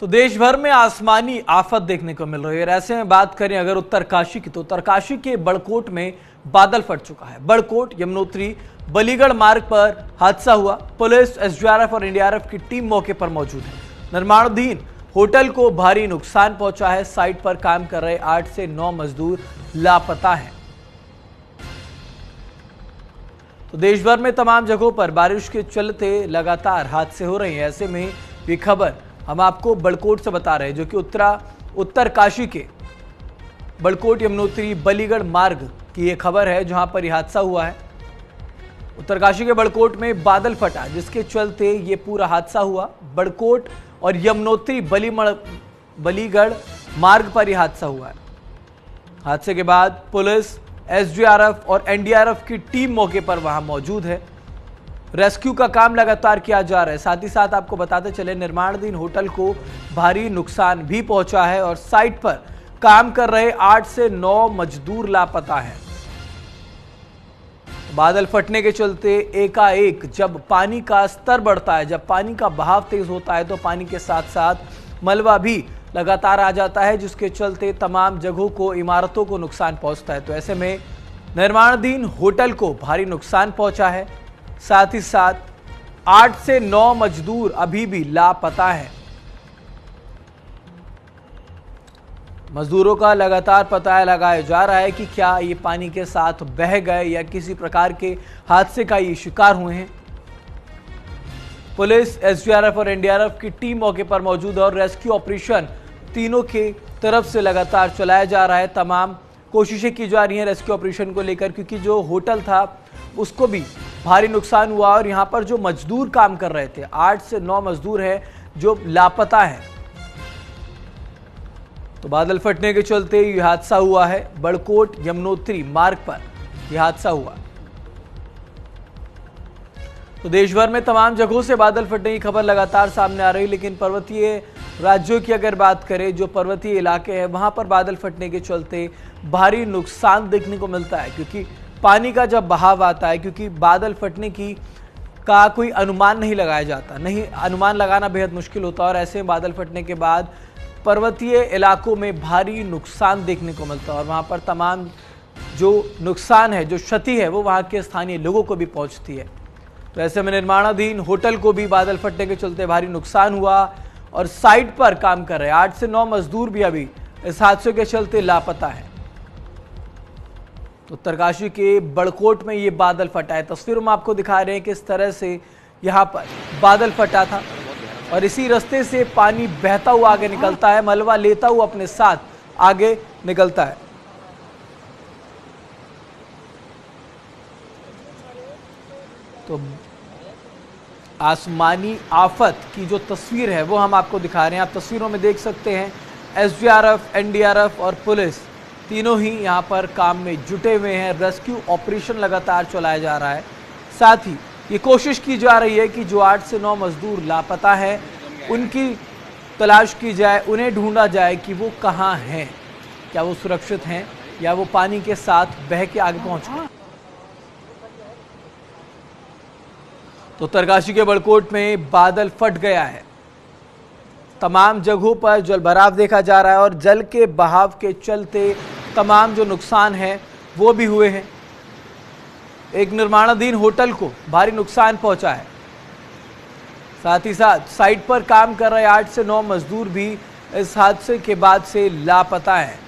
देश भर में आसमानी आफत देखने को मिल रही है। ऐसे में बात करें अगर उत्तरकाशी की, तो उत्तरकाशी के बड़कोट में बादल फट चुका है। बड़कोट यमुनोत्री बलीगढ़ मार्ग पर हादसा हुआ। पुलिस, एसडीआरएफ और एनडीआरएफ की टीम मौके पर मौजूद है। निर्माणाधीन होटल को भारी नुकसान पहुंचा है। साइट पर काम कर रहे 8 से 9 मजदूर लापता हैं। तो देश भर में तमाम जगहों पर बारिश के चलते लगातार हादसे हो रहे हैं। ऐसे में ये खबर हम आपको बड़कोट से बता रहे हैं, जो कि उत्तरकाशी के बड़कोट यमुनोत्री बलीगढ़ मार्ग की ये खबर है, जहां पर यह हादसा हुआ है। उत्तरकाशी के बड़कोट में बादल फटा, जिसके चलते ये पूरा हादसा हुआ। बड़कोट और यमुनोत्री बलीगढ़ मार्ग पर यह हादसा हुआ है। हादसे के बाद पुलिस, एसडीआरएफ और एनडीआरएफ की टीम मौके पर वहां मौजूद है। रेस्क्यू का काम लगातार किया जा रहा है। साथ ही साथ आपको बताते चले, निर्माणाधीन होटल को भारी नुकसान भी पहुंचा है और साइट पर काम कर रहे 8 से 9 मजदूर लापता हैं। बादल फटने के चलते एकाएक जब पानी का स्तर बढ़ता है, जब पानी का बहाव तेज होता है, तो पानी के साथ साथ मलबा भी लगातार आ जाता है, जिसके चलते तमाम जगहों को, इमारतों को नुकसान पहुंचता है। तो ऐसे में निर्माणाधीन होटल को भारी नुकसान पहुंचा है। साथ ही साथ 8 से 9 मजदूर अभी भी लापता हैं। मजदूरों का लगातार पता लगाया जा रहा है कि क्या ये पानी के साथ बह गए या किसी प्रकार के हादसे का ये शिकार हुए हैं। पुलिस, एसडीआरएफ और एनडीआरएफ की टीम मौके पर मौजूद है और रेस्क्यू ऑपरेशन तीनों के तरफ से लगातार चलाया जा रहा है। तमाम कोशिशें की जा रही हैं रेस्क्यू ऑपरेशन को लेकर, क्योंकि जो होटल था उसको भी भारी नुकसान हुआ और यहां पर जो मजदूर काम कर रहे थे, 8 से 9 मजदूर हैं जो लापता हैं। तो बादल फटने के चलते यह हादसा हुआ है। बड़कोट यमुनोत्री मार्ग पर यह हादसा हुआ। तो देश भर में तमाम जगहों से बादल फटने की खबर लगातार सामने आ रही है, लेकिन पर्वतीय राज्यों की अगर बात करें, जो पर्वतीय इलाके हैं, वहां पर बादल फटने के चलते भारी नुकसान देखने को मिलता है, क्योंकि पानी का जब बहाव आता है, क्योंकि बादल फटने का कोई अनुमान नहीं लगाया जाता, नहीं अनुमान लगाना बेहद मुश्किल होता है। और ऐसे में बादल फटने के बाद पर्वतीय इलाकों में भारी नुकसान देखने को मिलता है और वहां पर तमाम जो नुकसान है, जो क्षति है, वो वहां के स्थानीय लोगों को भी पहुंचती है। तो ऐसे में निर्माणाधीन होटल को भी बादल फटने के चलते भारी नुकसान हुआ और साइट पर काम कर रहे 8 से 9 मजदूर भी अभी इस हादसे के चलते लापता है। उत्तरकाशी के बड़कोट में ये बादल फटा है। तस्वीरों में आपको दिखा रहे हैं किस तरह से यहाँ पर बादल फटा था और इसी रास्ते से पानी बहता हुआ आगे निकलता है, मलबा लेता हुआ अपने साथ आगे निकलता है। तो आसमानी आफत की जो तस्वीर है वो हम आपको दिखा रहे हैं। आप तस्वीरों में देख सकते हैं एसडीआरएफ, एनडीआरएफ और पुलिस तीनों ही यहां पर काम में जुटे हुए हैं। रेस्क्यू ऑपरेशन लगातार चलाया जा रहा है। साथ ही ये कोशिश की जा रही है कि जो 8 से 9 मजदूर लापता हैं, उनकी तलाश की जाए, उन्हें ढूंढा जाए कि वो कहां हैं, क्या वो सुरक्षित हैं या वो पानी के साथ बह के आगे पहुंच गए। तो उत्तरकाशी के बड़कोट में बादल फट गया है। तमाम जगहों पर जलभराव देखा जा रहा है और जल के बहाव के चलते तमाम जो नुकसान है वो भी हुए हैं। एक निर्माणाधीन होटल को भारी नुकसान पहुंचा है। साथ ही साथ साइट पर काम कर रहे 8 से 9 मजदूर भी इस हादसे के बाद से लापता हैं।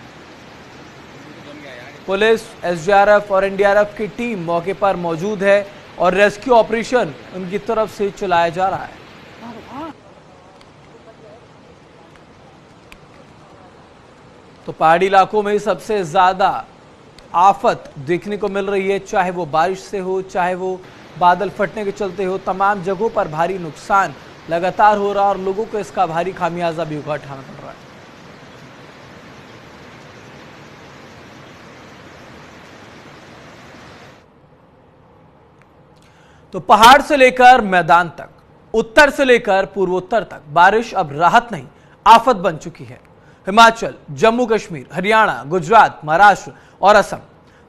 पुलिस, एसडीआरएफ और एनडीआरएफ की टीम मौके पर मौजूद है और रेस्क्यू ऑपरेशन उनकी तरफ से चलाया जा रहा है। तो पहाड़ी इलाकों में सबसे ज्यादा आफत देखने को मिल रही है, चाहे वो बारिश से हो, चाहे वो बादल फटने के चलते हो। तमाम जगहों पर भारी नुकसान लगातार हो रहा है और लोगों को इसका भारी खामियाजा भी उठाना पड़ रहा है। तो पहाड़ से लेकर मैदान तक, उत्तर से लेकर पूर्वोत्तर तक बारिश अब राहत नहीं, आफत बन चुकी है। हिमाचल, जम्मू कश्मीर, हरियाणा, गुजरात, महाराष्ट्र और असम,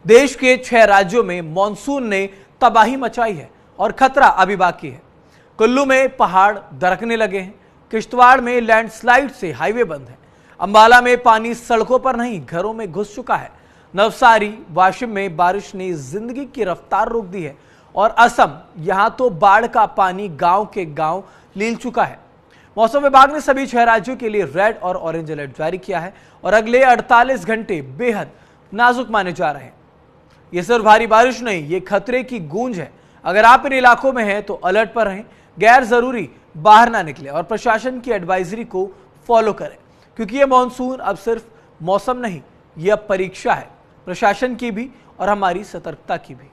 देश के 6 राज्यों में मॉनसून ने तबाही मचाई है और खतरा अभी बाकी है। कुल्लू में पहाड़ दरकने लगे हैं। किश्तवाड़ में लैंडस्लाइड से हाईवे बंद है। अंबाला में पानी सड़कों पर नहीं घरों में घुस चुका है। नवसारी वाशिम में बारिश ने जिंदगी की रफ्तार रोक दी है और असम यहां तो बाढ़ का पानी गांव के गांव लील चुका है। मौसम विभाग ने सभी 6 राज्यों के लिए रेड और ऑरेंज अलर्ट जारी किया है और अगले 48 घंटे बेहद नाजुक माने जा रहे हैं। ये सिर्फ भारी बारिश नहीं, ये खतरे की गूंज है। अगर आप इन इलाकों में हैं तो अलर्ट पर रहें, गैर जरूरी बाहर ना निकले और प्रशासन की एडवाइजरी को फॉलो करें, क्योंकि ये मानसून अब सिर्फ मौसम नहीं, ये अब परीक्षा है प्रशासन की भी और हमारी सतर्कता की भी।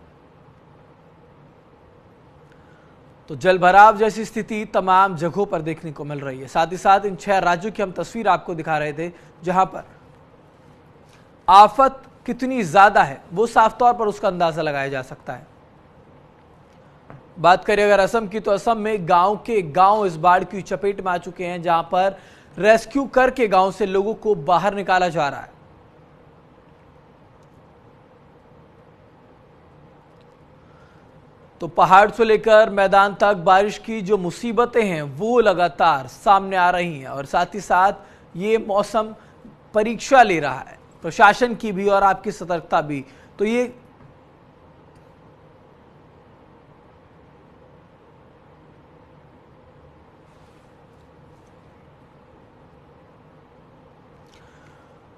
तो जल भराव जैसी स्थिति तमाम जगहों पर देखने को मिल रही है। साथ ही साथ इन 6 राज्यों की हम तस्वीर आपको दिखा रहे थे जहां पर आफत कितनी ज्यादा है वो साफ तौर पर उसका अंदाजा लगाया जा सकता है। बात करें अगर असम की, तो असम में गांव के गांव इस बाढ़ की चपेट में आ चुके हैं, जहां पर रेस्क्यू करके गांव से लोगों को बाहर निकाला जा रहा है। तो पहाड़ से लेकर मैदान तक बारिश की जो मुसीबतें हैं वो लगातार सामने आ रही हैं और साथ ही साथ ये मौसम परीक्षा ले रहा है प्रशासन की भी और आपकी सतर्कता भी। तो ये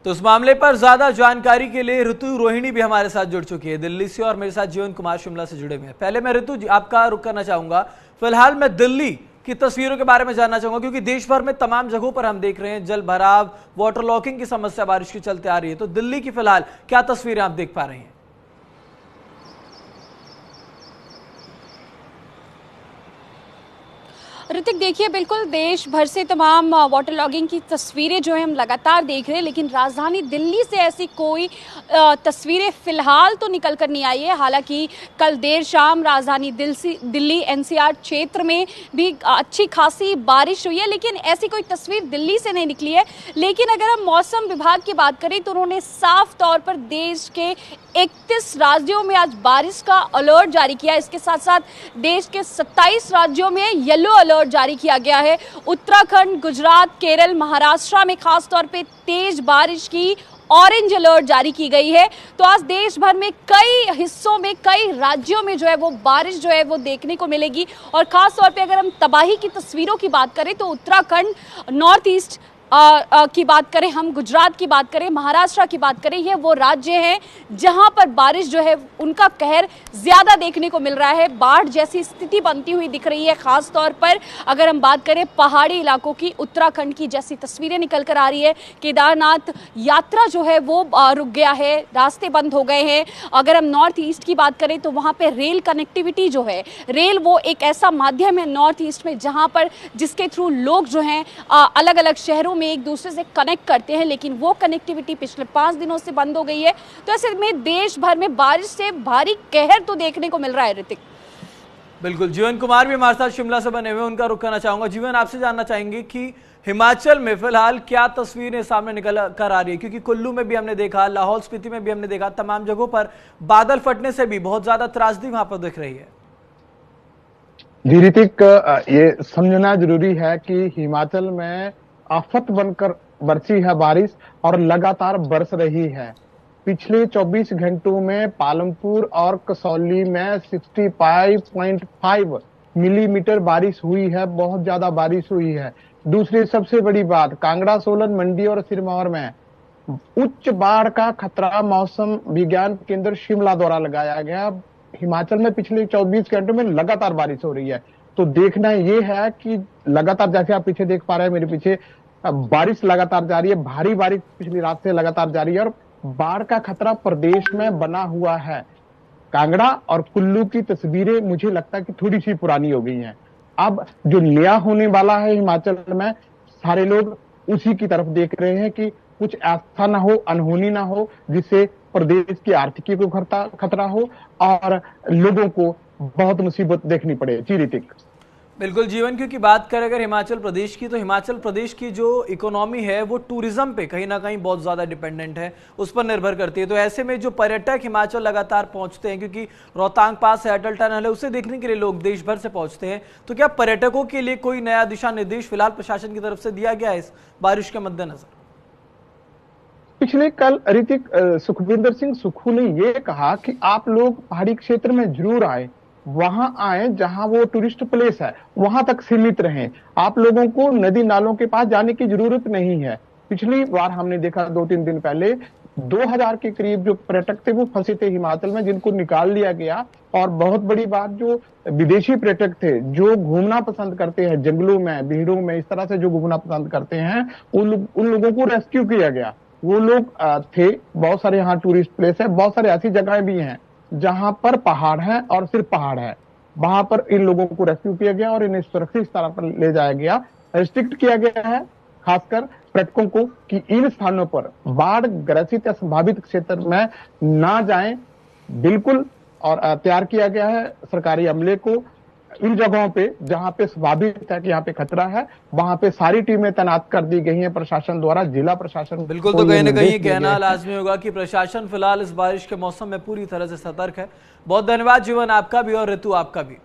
तो इस मामले पर ज्यादा जानकारी के लिए ऋतु रोहिणी भी हमारे साथ जुड़ चुकी है दिल्ली से और मेरे साथ जीवन कुमार शिमला से जुड़े हुए हैं। पहले मैं ऋतु आपका रुख करना चाहूंगा। फिलहाल मैं दिल्ली की तस्वीरों के बारे में जानना चाहूंगा, क्योंकि देश भर में तमाम जगहों पर हम देख रहे हैं जल भराव, वाटर लॉकिंग की समस्या बारिश के चलते आ रही है। तो दिल्ली की फिलहाल क्या तस्वीरें आप देख पा रहे हैं? ऋतिक, देखिए बिल्कुल देश भर से तमाम वाटर लॉगिंग की तस्वीरें जो है हम लगातार देख रहे हैं, लेकिन राजधानी दिल्ली से ऐसी कोई तस्वीरें फिलहाल तो निकल कर नहीं आई है। हालांकि कल देर शाम राजधानी दिल्ली एनसीआर क्षेत्र में भी अच्छी खासी बारिश हुई है, लेकिन ऐसी कोई तस्वीर दिल्ली से नहीं निकली है। लेकिन अगर हम मौसम विभाग की बात करें तो उन्होंने साफ तौर पर देश के 31 राज्यों में आज बारिश का अलर्ट जारी किया। इसके साथ साथ देश के 27 राज्यों में येलो अलर्ट जारी किया गया है। उत्तराखंड, गुजरात, केरल, महाराष्ट्र में खास तौर पे तेज बारिश की ऑरेंज अलर्ट जारी की गई है। तो आज देश भर में कई हिस्सों में, कई राज्यों में जो है वो बारिश जो है वो देखने को मिलेगी। और खास तौर पे अगर हम तबाही की तस्वीरों की बात करें तो उत्तराखंड, नॉर्थ ईस्ट की बात करें, हम गुजरात की बात करें, महाराष्ट्र की बात करें, ये वो राज्य हैं जहां पर बारिश जो है उनका कहर ज्यादा देखने को मिल रहा है। बाढ़ जैसी स्थिति बनती हुई दिख रही है। खास तौर पर अगर हम बात करें पहाड़ी इलाकों की, उत्तराखंड की जैसी तस्वीरें निकल कर आ रही है। केदारनाथ यात्रा जो है वो रुक गया है, रास्ते बंद हो गए हैं। अगर हम नॉर्थ ईस्ट की बात करें तो वहां पर रेल कनेक्टिविटी जो है, रेल वो एक ऐसा माध्यम है नॉर्थ ईस्ट में जहां पर जिसके थ्रू लोग जो हैं अलग अलग शहरों में एक दूसरे से कनेक्ट करते हैं, लेकिन वो कनेक्टिविटी पिछले 5 दिनों से बंद हो गई है। तो ऐसे में देश भर में बारिश से भारी कहर तो देखने को मिल रहा है। ऋतिक, बिल्कुल, जीवन कुमार भी हमारे साथ शिमला से बने हुए, उनका रुख करना चाहूंगा। जीवन, आपसे जानना चाहेंगे कि हिमाचल में फिलहाल क्या तस्वीरें सामने निकल कर आ रही है, क्योंकि कुल्लू में भी हमने देखा, लाहौल स्पीति में भी हमने देखा, तमाम जगहों पर बादल फटने से भी बहुत ज्यादा त्रासदी वहां पर दिख रही है। जी ऋतिक, ये समझना जरूरी है कि हिमाचल में आफत बनकर बरसी है बारिश और लगातार बरस रही है। पिछले 24 घंटों में पालमपुर और कसौली में 65.5 मिलीमीटर बारिश हुई है। बहुत ज्यादा बारिश हुई है। दूसरी सबसे बड़ी बात, कांगड़ा, सोलन, मंडी और सिरमौर में उच्च बाढ़ का खतरा मौसम विज्ञान केंद्र शिमला द्वारा लगाया गया। हिमाचल में पिछले 24 घंटों में लगातार बारिश हो रही है। तो देखना ये है कि लगातार, जैसे आप पीछे देख पा रहे हैं, मेरे पीछे बारिश लगातार जारी है। भारी बारिश पिछली रात से लगातार जारी है और बाढ़ का खतरा प्रदेश में बना हुआ है। कांगड़ा और कुल्लू की तस्वीरें मुझे लगता है कि थोड़ी सी पुरानी हो गई हैं। अब जो नया होने वाला है हिमाचल में, सारे लोग उसी की तरफ देख रहे हैं कि कुछ ऐसा ना हो, अनहोनी ना हो, जिससे प्रदेश की आर्थिकी को खतरा हो और लोगों को बहुत मुसीबत देखनी पड़े। जी ऋतिक। बिल्कुल जीवन, क्योंकि बात करें अगर हिमाचल प्रदेश की, तो हिमाचल प्रदेश की जो इकोनॉमी है वो टूरिज्म पे कहीं ना कहीं बहुत ज़्यादा डिपेंडेंट है, उस पर निर्भर करती है। तो ऐसे में जो पर्यटक हिमाचल लगातार पहुंचते हैं, क्योंकि रोहतांग पास है, अटल टनल है, उसे देखने के लिए लोग देश भर से पहुंचते हैं, तो क्या पर्यटकों के लिए कोई नया दिशा निर्देश फिलहाल प्रशासन की तरफ से दिया गया है इस बारिश के मद्देनजर? पिछले कल ऋतिक सुखविंदर सिंह सुक्खू ने ये कहा कि आप लोग पहाड़ी क्षेत्र में जरूर आए, वहां आए जहां वो टूरिस्ट प्लेस है, वहां तक सीमित रहें। आप लोगों को नदी नालों के पास जाने की जरूरत नहीं है। पिछली बार हमने देखा 2-3 दिन पहले 2000 के करीब जो पर्यटक थे वो फंसे थे हिमाचल में, जिनको निकाल लिया गया। और बहुत बड़ी बात, जो विदेशी पर्यटक थे जो घूमना पसंद करते हैं, जंगलों में, भीड़ों में, इस तरह से जो घूमना पसंद करते हैं, उन लोगों को रेस्क्यू किया गया। वो लोग थे, बहुत सारे यहाँ टूरिस्ट प्लेस है, बहुत सारे ऐसी जगहें भी हैं जहां पर पहाड़ है और सिर्फ पहाड़ है, वहां पर इन लोगों को रेस्क्यू किया गया और इन्हें सुरक्षित स्थान पर ले जाया गया। रिस्ट्रिक्ट किया गया है खासकर पर्यटकों को कि इन स्थानों पर बाढ़ ग्रसित या संभावित क्षेत्र में ना जाएं, बिल्कुल। और तैयार किया गया है सरकारी अमले को इन जगहों पे जहां पे स्वाभाविक है कि यहाँ पे खतरा है, वहां पे सारी टीमें तैनात कर दी गई हैं प्रशासन द्वारा, जिला प्रशासन। बिल्कुल, तो कहीं ना कहीं कहना लाजमी होगा कि प्रशासन फिलहाल इस बारिश के मौसम में पूरी तरह से सतर्क है। बहुत धन्यवाद जीवन आपका भी और ऋतु आपका भी।